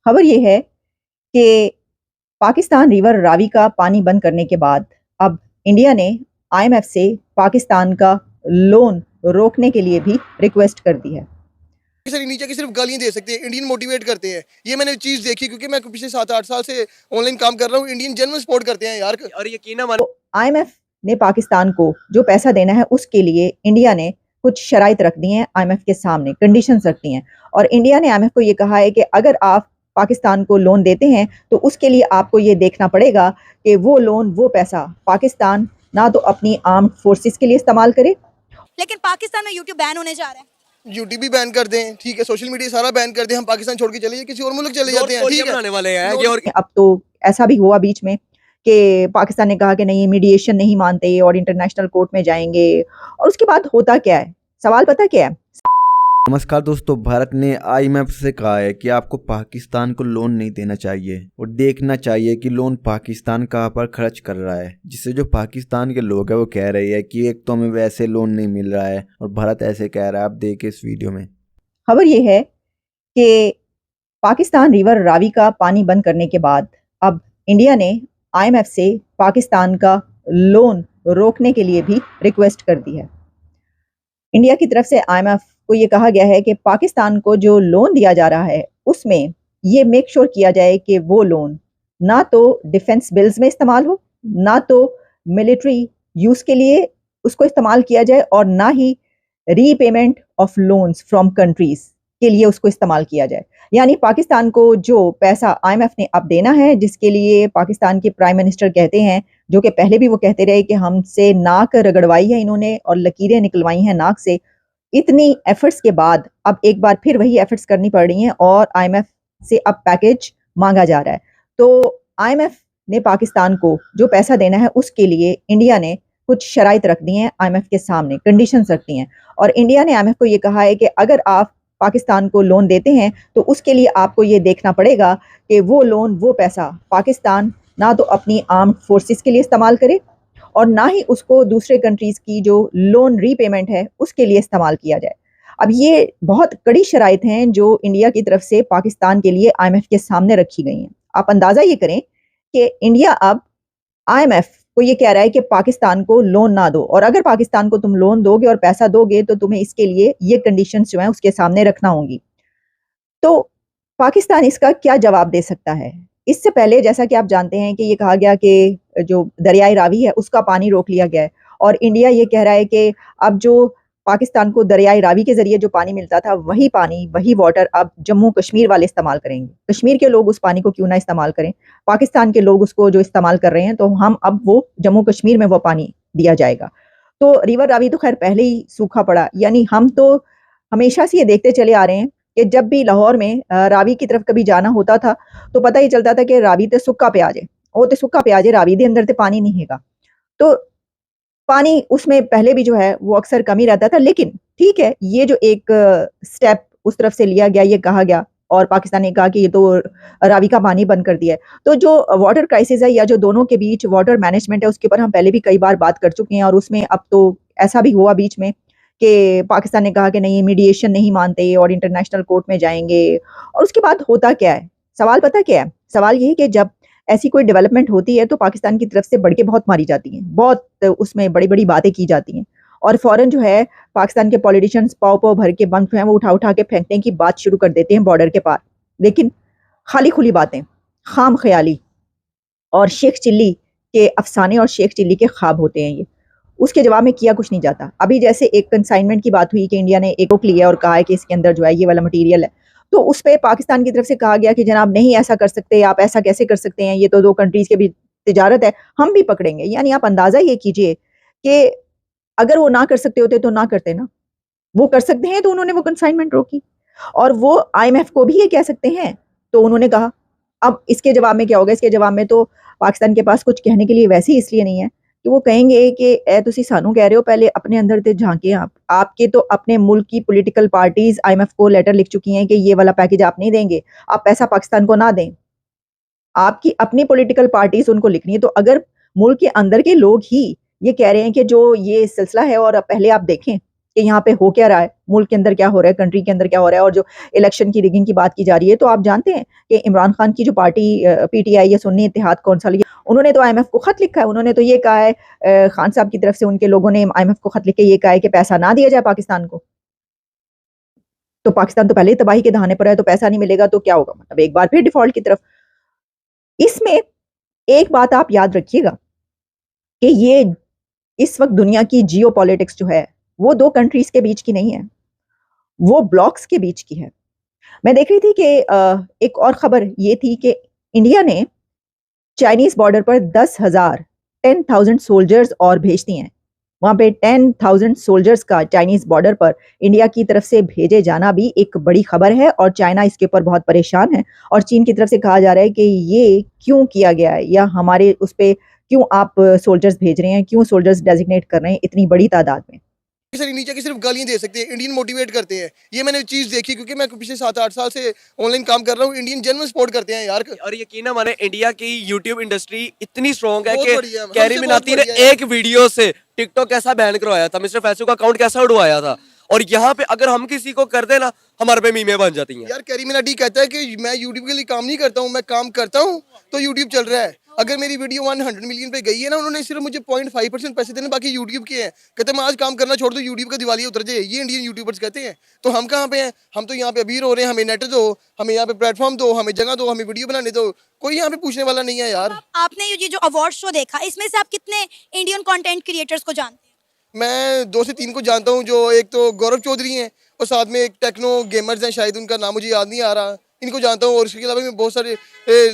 खबर ये है कि पाकिस्तान रिवर रावी का पानी बंद करने के बाद अब इंडिया ने आईएमएफ से पाकिस्तान का लोन रोकने के लिए भी रिक्वेस्ट कर दी है। सर नीचे की सिर्फ गालियां दे सकते हैं, इंडियन मोटिवेट करते हैं। ये मैंने चीज देखी क्योंकि मैं पिछले 7-8 साल से ऑनलाइन काम कर रहा हूँ। इंडियन जेन्युइन सपोर्ट करते हैं यार। और यकीन मानो तो आईएमएफ ने पाकिस्तान को जो पैसा देना है उसके लिए इंडिया ने कुछ शराइत रख दी हैं, आईएमएफ के सामने कंडीशंस रख दी हैं और इंडिया ने आईएमएफ को ये कहा है कि अगर आप पाकिस्तान को लोन देते हैं तो उसके लिए आपको ये देखना पड़ेगा कि वो लोन वो पैसा पाकिस्तान ना तो अपनी आर्म्ड फोर्सेस के लिए इस्तेमाल करे। लेकिन पाकिस्तान में यूट्यूब बैन होने जा रहा है। यूट्यूब भी बैन कर दें, ठीक है, सोशल मीडिया सारा बैन कर दें, हम पाकिस्तान छोड़ के चले जाए, किसी और मुल्क चले जाते हैं, ठीक है, बनाने वाले हैं ये। और अब तो ऐसा भी हुआ बीच में कि पाकिस्तान ने कहा कि नहीं मीडिएशन नहीं मानते और इंटरनेशनल कोर्ट में जाएंगे और उसके बाद होता क्या है, सवाल पता क्या है। नमस्कार दोस्तों, भारत ने आईएमएफ से कहा है कि आपको पाकिस्तान को लोन नहीं देना चाहिए और देखना चाहिए कि लोन पाकिस्तान कहाँ पर खर्च कर रहा है, जिससे जो पाकिस्तान के लोग हैं वो कह रहे हैं कि एक तो हमें वैसे लोन नहीं मिल रहा है और भारत ऐसे कह रहा है। आप देखिए इस वीडियो में। खबर ये है कि पाकिस्तान रिवर रावी का पानी बंद करने के बाद अब इंडिया ने आईएमएफ से पाकिस्तान का लोन रोकने के लिए भी रिक्वेस्ट कर दी है। इंडिया की तरफ से आईएमएफ को ये कहा गया है कि पाकिस्तान को जो लोन दिया जा रहा है उसमें ये मेक श्योर किया जाए कि वो लोन ना तो डिफेंस बिल्स में इस्तेमाल हो, ना तो मिलिट्री यूज के लिए उसको इस्तेमाल किया जाए और ना ही repayment of loans from countries के लिए उसको इस्तेमाल किया जाए। यानी पाकिस्तान को जो पैसा आईएमएफ ने अब देना है, जिसके लिए पाकिस्तान के प्राइम मिनिस्टर कहते हैं, जो कि पहले भी वो कहते रहे कि हमसे नाक रगड़वाई है इन्होंने और लकीरें निकलवाई हैं नाक से, इतनी एफर्ट्स के बाद अब एक बार फिर वही एफर्ट्स करनी पड़ रही हैं और आईएमएफ से अब पैकेज मांगा जा रहा है। तो आईएमएफ ने पाकिस्तान को जो पैसा देना है उसके लिए इंडिया ने कुछ शराइत रख दी हैं, आईएमएफ के सामने कंडीशंस रख दी हैं और इंडिया ने आईएमएफ को ये कहा है कि अगर आप पाकिस्तान को लोन देते हैं तो उसके लिए आपको ये देखना पड़ेगा कि वो लोन वो पैसा पाकिस्तान ना तो अपनी आर्म्ड फोर्सेस के लिए इस्तेमाल करे और ना ही उसको दूसरे कंट्रीज की जो लोन रीपेमेंट है उसके लिए इस्तेमाल किया जाए। अब ये बहुत कड़ी शराइत हैं जो इंडिया की तरफ से पाकिस्तान के लिए आईएमएफ के सामने रखी गई हैं। आप अंदाजा ये करें कि इंडिया अब आईएमएफ को ये कह रहा है कि पाकिस्तान को लोन ना दो और अगर पाकिस्तान को तुम लोन दोगे और पैसा दोगे तो तुम्हें इसके लिए ये कंडीशंस जो हैं उसके सामने रखना होंगी। तो पाकिस्तान इसका क्या जवाब दे सकता है? इससे पहले जैसा कि आप जानते हैं कि ये कहा गया कि जो दरियाई रावी है उसका पानी रोक लिया गया है और इंडिया ये कह रहा है कि अब जो पाकिस्तान को दरियाई रावी के जरिए जो पानी मिलता था वही पानी वही वाटर अब जम्मू कश्मीर वाले इस्तेमाल करेंगे। कश्मीर के लोग उस पानी को क्यों ना इस्तेमाल करें, पाकिस्तान के लोग उसको जो इस्तेमाल कर रहे हैं तो हम अब वो जम्मू कश्मीर में वो पानी दिया जाएगा। तो रिवर रावी तो खैर पहले ही सूखा पड़ा, यानी हम तो हमेशा से ये देखते चले आ रहे हैं कि जब भी लाहौर में रावी की तरफ कभी जाना होता था तो पता ही चलता था कि रावी ते सुक्का पे आ जाए, वो ते सुक्का पे आ जाए, रावी दे अंदर ते पानी नहीं हैगा। तो पानी उसमें पहले भी जो है वो अक्सर कम ही रहता था, लेकिन ठीक है ये जो एक स्टेप उस तरफ से लिया गया, ये कहा गया और पाकिस्तान ने कहा कि ये तो रावी का पानी बंद कर दिया है। तो जो वाटर क्राइसिस है या जो दोनों के बीच वाटर मैनेजमेंट है उसके ऊपर हम पहले भी कई बार बात कर चुके हैं और उसमें अब तो ऐसा भी हुआ बीच में कि पाकिस्तान ने कहा कि नहीं मीडिएशन नहीं मानते और इंटरनेशनल कोर्ट में जाएंगे और उसके बाद होता क्या है, सवाल पता क्या है, सवाल ये है कि जब ऐसी कोई डेवलपमेंट होती है तो पाकिस्तान की तरफ से बढ़ के बहुत मारी जाती हैं, बहुत उसमें बड़ी बड़ी बातें की जाती हैं और फौरन जो है पाकिस्तान के पॉलिटिशियंस पाव भर के बम जो है वो उठा उठा के फेंकने की बात शुरू कर देते हैं बॉर्डर के पार। लेकिन खाली खुली बातें, खाम ख्याली और शेख चिल्ली के अफसाने और शेख चिल्ली के ख्वाब होते हैं ये, उसके जवाब में किया कुछ नहीं जाता। अभी जैसे एक कंसाइनमेंट की बात हुई कि इंडिया ने एक रोक लिया और कहा है कि इसके अंदर जो है ये वाला मटेरियल है, तो उस पर पाकिस्तान की तरफ से कहा गया कि जनाब नहीं ऐसा कर सकते, आप ऐसा कैसे कर सकते हैं, ये तो दो कंट्रीज के भी तिजारत है, हम भी पकड़ेंगे। यानी आप अंदाजा ये कीजिए कि अगर वो ना कर सकते होते तो ना करते ना, वो कर सकते हैं तो उन्होंने वो कंसाइनमेंट रोकी और वो आईएमएफ को भी ये कह सकते हैं तो उन्होंने कहा। अब इसके जवाब में क्या होगा, इसके जवाब में तो पाकिस्तान के पास कुछ कहने के लिए वैसे ही इसलिए नहीं है कि वो कहेंगे कि ए तुसी सानू कह रहे हो, पहले अपने अंदर ते झांके आप, आपके तो अपने मुल्क की पॉलिटिकल पार्टीज आईएमएफ को लेटर लिख चुकी हैं कि ये वाला पैकेज आप नहीं देंगे, आप पैसा पाकिस्तान को ना दें। आपकी अपनी पॉलिटिकल पार्टीज उनको लिखनी है। तो अगर मुल्क के अंदर के लोग ही ये कह रहे हैं कि जो ये सिलसिला है और पहले आप देखें कि यहाँ पे हो क्या रहा है, मुल्क के अंदर क्या हो रहा है, कंट्री के अंदर क्या हो रहा है, और जो इलेक्शन की रिगिंग की बात की जा रही है, तो आप जानते हैं कि इमरान खान की जो पार्टी पीटीआई या सुन्नी इत्तेहाद कौन सा, उन्होंने तो आईएमएफ को खत लिखा है। उन्होंने तो ये कहा है, खान साहब की तरफ से उनके लोगों ने आईएमएफ को खत लिख के ये कहा है कि पैसा ना दिया जाए पाकिस्तान को। तो पाकिस्तान तो पहले ही तबाही के दहाने पर है, तो पैसा नहीं मिलेगा तो क्या होगा, मतलब एक बार फिर डिफॉल्ट की तरफ। इसमें एक बात आप याद रखिएगा कि ये इस वक्त दुनिया की जियो पॉलिटिक्स जो है वो दो कंट्रीज के बीच की नहीं है, वो ब्लॉक्स के बीच की है। मैं देख रही थी कि एक और खबर ये थी कि इंडिया ने चाइनीज बॉर्डर पर 10,000 सोल्जर्स और भेज दिए हैं। वहां पे 10,000 सोल्जर्स का चाइनीज बॉर्डर पर इंडिया की तरफ से भेजे जाना भी एक बड़ी खबर है, और चाइना इसके ऊपर बहुत परेशान है। और चीन की तरफ से कहा जा रहा है कि ये क्यों किया गया है, या हमारे उस पर क्यों आप सोल्जर्स भेज रहे हैं, क्यों सोल्जर्स डेजिग्नेट कर रहे हैं इतनी बड़ी तादाद में। सर नीचे की सिर्फ गालियां दे सकते हैं, इंडियन मोटिवेट करते हैं। ये मैंने चीज़ देखी क्योंकि मैं पिछले 7-8 साल से ऑनलाइन काम कर रहा हूँ। इंडियन जेन्युइन सपोर्ट करते हैं यार। और यकीन माने इंडिया की यूट्यूब इंडस्ट्री इतनी स्ट्रॉन्ग है बहुत कि बढ़िया है, कैरी हमसे मिनाती बहुत ने बढ़िया है। एक वीडियो से टिकटॉक कैसा बैन करवाया था, मिस्टर फैसू का अकाउंट कैसा उड़वाया था, और यहाँ पे अगर हम किसी को कर देना हमारे पे मीमें बन जाती हैं। यार कैरी मिनाटी कहता है कि मैं यूट्यूब के लिए काम नहीं करता हूँ, मैं काम करता हूँ तो यूट्यूब चल रहा है। अगर मेरी वीडियो 100 मिलियन पे गई है ना, उन्होंने सिर्फ मुझे 0.5% पैसे देने, बाकी यूट्यूब के हैं। कहते हैं मैं आज काम करना छोड़ दूँ, यूट्यूब का दिवालिया उतर जाए। ये इंडियन यूट्यूबर्स कहते हैं। तो हम कहाँ पे हैं? हम तो यहाँ पे अभी रो रहे हैं, हमें नेट दो, हमें यहाँ पे प्लेटफॉर्म दो, हमें जगह दो, हमें वीडियो बनाने दो। कोई यहाँ पे पूछने वाला नहीं है यार। आपने ये जो अवार्ड शो देखा, इसमें से आप कितने इंडियन कंटेंट क्रिएटर्स को जानते हैं? मैं 2 से 3 को जानता हूँ। जो एक तो गौरव चौधरी हैं, और साथ में एक टेक्नो गेमर्स हैं, शायद उनका नाम मुझे याद नहीं आ रहा, इनको जानता हूँ। और इसके अलावा भी बहुत सारे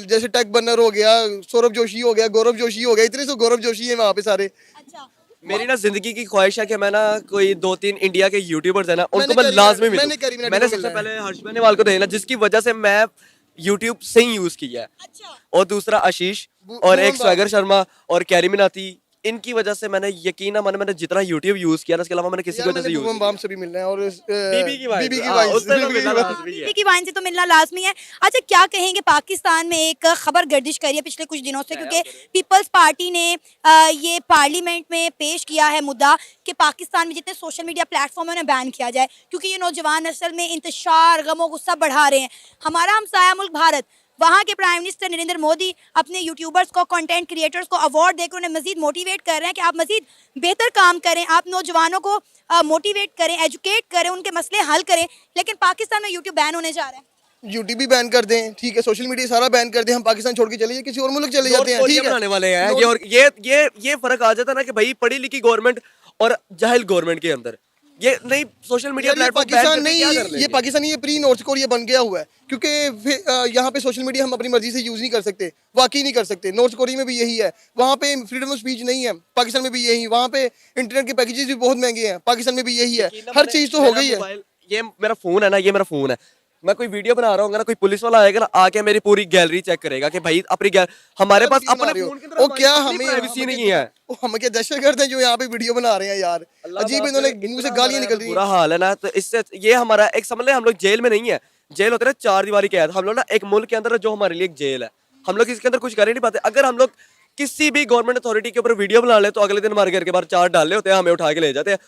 जैसे टेक बर्नर हो गया, सौरभ जोशी हो गया, गौरव जोशी हो गया, इतने से गौरव जोशी हैं वहाँ पे सारे। अच्छा, मेरी ना जिंदगी की ख्वाहिश है कि मैं ना कोई 2-3 इंडिया के यूट्यूबर्स है ना, उनको मैंने मैं करी- लाजमी मैंने मिलूं। करी मिनाटी मैंने को सबसे मिलना है। पहले हर्ष बेनीवाल को देखना, जिसकी वजह से मैं यूट्यूब सही यूज किया है, अच्छा। और दूसरा आशीष, बु- और बुमन एक स्वैगर बाम। शर्मा और कैरी मिनाती। इनकी वजह से मैंने यकीन माने मैंने जितना यूट्यूब यूज किया ना, इसके अलावा मैंने किसी की यार वजह से मैंने यूज बुमन बाम से भी मिलना है, और बीबी की वाइफ, बीबी की हाँ, वाइफ, उससे तो बीबी की मिलना वाइफ। लाजमी है। बीबी की वाइन से तो मिलना लाजमी है। अच्छा, क्या कहेंगे, पाकिस्तान में एक खबर गर्दिश करी है पिछले कुछ दिनों से, क्योंकि पीपल्स पार्टी ने ये पार्लियामेंट में पेश किया है मुद्दा कि पाकिस्तान में जितने सोशल मीडिया प्लेटफॉर्म है उन्हें बैन किया जाए, क्योंकि ये नौजवान असल में इंतशार, गमो गुस्सा बढ़ा रहे हैं। हमारा हमसाया मुल्क भारत, वहाँ के प्राइम मिनिस्टर नरेंद्र मोदी अपने यूट्यूबर्स को, कंटेंट क्रिएटर्स को अवार्ड देकर उन्हें मजीद मोटिवेट कर रहे हैं कि आप मजीद बेहतर काम करें, आप नौजवानों को मोटिवेट करें, एजुकेट करें, उनके मसले हल करें। लेकिन पाकिस्तान में यूट्यूब बैन होने जा रहा है। यूट्यूब भी बैन कर दें, ठीक है, सोशल मीडिया सारा बैन कर दें, हम पाकिस्तान छोड़ के चले जाए, किसी और मुल्क चले जाते हैं, नॉर्थ ठीक कोरिया है। बनाने वाले हैं नॉर्थ- ये, और ये फर्क आ जाता है ना कि भाई पढ़ी लिखी गवर्नमेंट और जाहिल गवर्नमेंट के अंदर ये नहीं सोशल मीडिया यार ये प्लेटफॉर्म पाकिस्तान नहीं, ये पाकिस्तान ये प्री नॉर्थ कोरिया बन गया हुआ है, क्योंकि यहाँ पे सोशल मीडिया हम अपनी मर्जी से यूज नहीं कर सकते, वाकई नहीं कर सकते। नॉर्थ कोरिया में भी यही है, वहाँ पे फ्रीडम ऑफ स्पीच नहीं है, पाकिस्तान में भी यही, वहाँ पे इंटरनेट के पैकेजेस भी बहुत महंगे हैं, पाकिस्तान में भी यही है। हर चीज तो हो गई है। ये मेरा फोन है ना, ये मेरा फोन है, मैं कोई वीडियो बना रहा हूँ ना, कोई पुलिस वाला आएगा ना, आके मेरी पूरी गैलरी चेक करेगा कि भाई अपनी हमारे पास अपने फोन के अंदर वो क्या हमारी हमें प्राइवेसी नहीं है। हम क्या दहशतगर्द हैं जो यहाँ पे वीडियो बना रहे हैं यार। अजीब, इन्होंने मुंह से गालियां निकल रही बुरा हैं। हाल है ना, तो इससे ये हमारा एक समझ ले, हम लोग जेल में नहीं है, जेल होते ना 4 दीवारी कैद, हम लोग ना एक मुल्क के अंदर जो हमारे लिए एक जेल है, हम लोग इसके अंदर कुछ कर ही नहीं पाते। अगर हम लोग किसी भी गवर्नमेंट अथॉरिटी के ऊपर वीडियो बना ले तो अगले दिन हमारे घर के बाहर 4 डाले होते हैं, हमें उठा के ले जाते हैं।